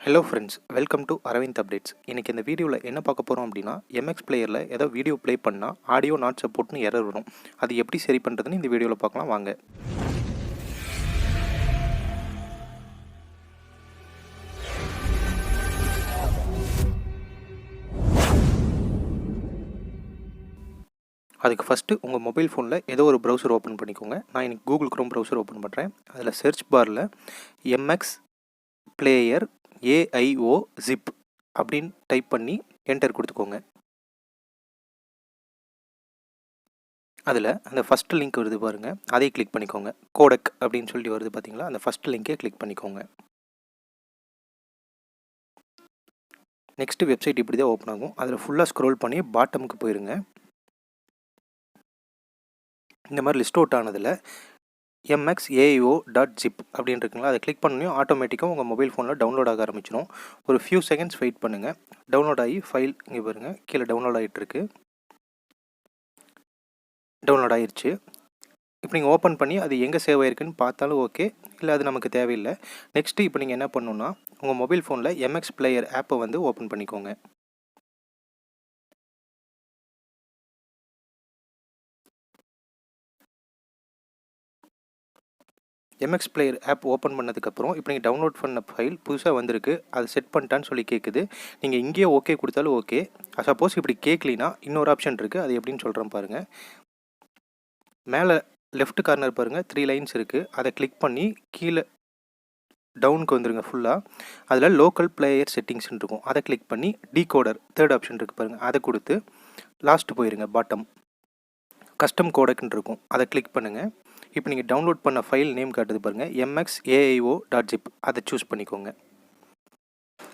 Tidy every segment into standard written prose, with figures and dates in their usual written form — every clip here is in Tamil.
Hello friends, welcome to Arvind updates. இன்றைக்கி இந்த வீடியோவில் என்ன பார்க்க போகிறோம் அப்படின்னா, எம்எக்ஸ் பிளேயரில் ஏதோ வீடியோ ப்ளே பண்ணால் ஆடியோ நாட் சப்போர்ட்னு எரர் வரும். அது எப்படி சரி பண்ணுறதுன்னு இந்த வீடியோவில் பார்க்கலாம் வாங்க. அதுக்கு ஃபஸ்ட்டு உங்கள் மொபைல் ஃபோனில் ஏதோ ஒரு ப்ரௌசர் ஓப்பன் பண்ணிக்கோங்க. நான் இன்றைக்கி கூகுள் க்ரோம் ப்ரௌசர் ஓப்பன் பண்ணுறேன். அதில் சர்ச் பாரில் எம்எக்ஸ் பிளேயர் ஏஐஓ ஜிப் அப்படின்னு டைப் பண்ணி என்டர் கொடுத்துக்கோங்க. அதில் அந்த ஃபஸ்ட்டு லிங்க் வருது பாருங்கள், அதை கிளிக் பண்ணிக்கோங்க. கோடக் அப்படின்னு சொல்லி வருது பார்த்தீங்களா, அந்த ஃபஸ்ட்டு லிங்கை கிளிக் பண்ணிக்கோங்க. நெக்ஸ்ட்டு வெப்சைட் இப்படி தான் ஓப்பன் ஆகும். அதில் ஃபுல்லாக ஸ்க்ரோல் பண்ணி பாட்டமுக்கு போயிருங்க. இந்த மாதிரி லிஸ்ட் அவுட் ஆனதில் mxaio.zip அப்படின்னு இருக்குங்களா, அதை கிளிக் பண்ணணும். ஆட்டோமேட்டிக்காக உங்கள் மொபைல் ஃபோனில் டவுன்லோட் ஆக ஆரம்பிச்சிடும். ஒரு ஃபியூ செகண்ட்ஸ் வெயிட் பண்ணுங்கள். டவுன்லோட் ஆகி ஃபைல் இங்கே பாருங்கள், கீழே டவுன்லோட் ஆகிட்டுருக்கு. டவுன்லோட் ஆகிடுச்சு. இப்போ நீங்கள் ஓப்பன் பண்ணி அது எங்கே சேவ் ஆகிருக்குன்னு பார்த்தாலும் ஓகே, இல்லை அது நமக்கு தேவையில்லை. நெக்ஸ்ட்டு இப்போ நீங்கள் என்ன பண்ணணுன்னா, உங்கள் மொபைல் ஃபோனில் எம்எக்ஸ் பிளேயர் ஆப்பை வந்து ஓப்பன் பண்ணிக்கோங்க. எம்எக்ஸ் பிளேயர் ஆப் ஓப்பன் பண்ணதுக்கப்புறம் இப்போ நீங்கள் டவுன்லோட் பண்ண ஃபைல் புதுசாக வந்திருக்கு, அது செட் பண்ணிட்டான்னு சொல்லி கேட்குது. நீங்கள் இங்கேயே ஓகே கொடுத்தாலும் ஓகே. சப்போஸ் இப்படி கேட்கலினா இன்னொரு ஆப்ஷன் இருக்குது, அது எப்படின்னு சொல்கிறேன் பாருங்கள். மேலே லெஃப்ட் கார்னர் பாருங்கள், 3 லைன்ஸ் இருக்குது. அதை கிளிக் பண்ணி கீழே டவுனுக்கு வந்துடுங்க ஃபுல்லாக. அதில் லோக்கல் பிளேயர் செட்டிங்ஸ்ன்னு இருக்கும், அதை கிளிக் பண்ணி டீகோடர் தேர்ட் ஆப்ஷன் இருக்குது பாருங்கள், அதை கொடுத்து லாஸ்ட்டு போயிருங்க. பாட்டம் கஸ்டம் கோடக்குன்னு இருக்கும், அதை கிளிக் பண்ணுங்கள். இப்போ நீங்கள் டவுன்லோட் பண்ண ஃபைல் நேம் காட்டுது பாருங்கள், mxaio.zip, அதை சூஸ் பண்ணிக்கோங்க.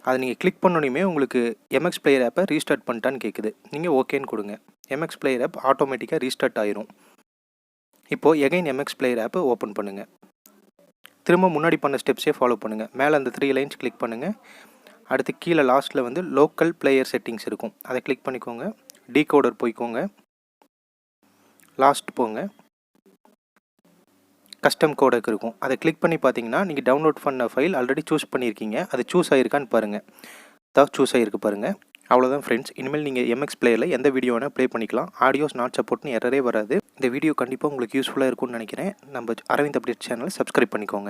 அதை நீங்கள் கிளிக் பண்ணோன்னே உங்களுக்கு எம்எக்ஸ் பிளேயர் ஆப்பை ரீஸ்டார்ட் பண்ணிட்டான்னு கேட்குது. நீங்கள் ஓகேன்னு கொடுங்க. எம்எக்ஸ் பிளேயர் ஆப் ஆட்டோமேட்டிக்காக ரீஸ்டார்ட் ஆயிரும். இப்போது எகைன் எம்எக்ஸ் பிளேயர் ஆப்பை ஓப்பன் பண்ணுங்கள். திரும்ப முன்னாடி பண்ண ஸ்டெப்ஸே ஃபாலோ பண்ணுங்கள். மேலே அந்த 3 லைன்ஸ் கிளிக் பண்ணுங்கள். அடுத்து கீழே லாஸ்ட்டில் வந்து லோக்கல் பிளேயர் செட்டிங்ஸ் இருக்கும், அதை கிளிக் பண்ணிக்கோங்க. டீகோடர் போய்க்கோங்க, லாஸ்ட் போங்க. கஸ்டம் கோடக்கு இருக்கும், அதை கிளிக் பண்ணி பார்த்தீங்கன்னா நீங்கள் டவுன்லோட் பண்ண ஃபைல் ஆல்ரெடி சூஸ் பண்ணியிருக்கீங்க. அது சூஸ் ஆகிருக்கான்னு பாருங்கள். சூஸ் ஆகிருக்கு பாருங்கள். அவ்வளோதான் ஃப்ரெண்ட்ஸ். இனிமேல் நீங்கள் எம்எக்ஸ் பிளேயரில் எந்த வீடியோ வேணால் ப்ளே பண்ணிக்கலாம். ஆடியோஸ் நாட் சப்போர்ட்னு எரரே வராது. இந்த வீடியோ கண்டிப்பாக உங்களுக்கு யூஸ்ஃபுல்லாக இருக்கும்னு நினைக்கிறேன். நம்ம அரவிந்த் அப்டேட் சேனலை சப்ஸ்கிரைப் பண்ணிக்கோங்க.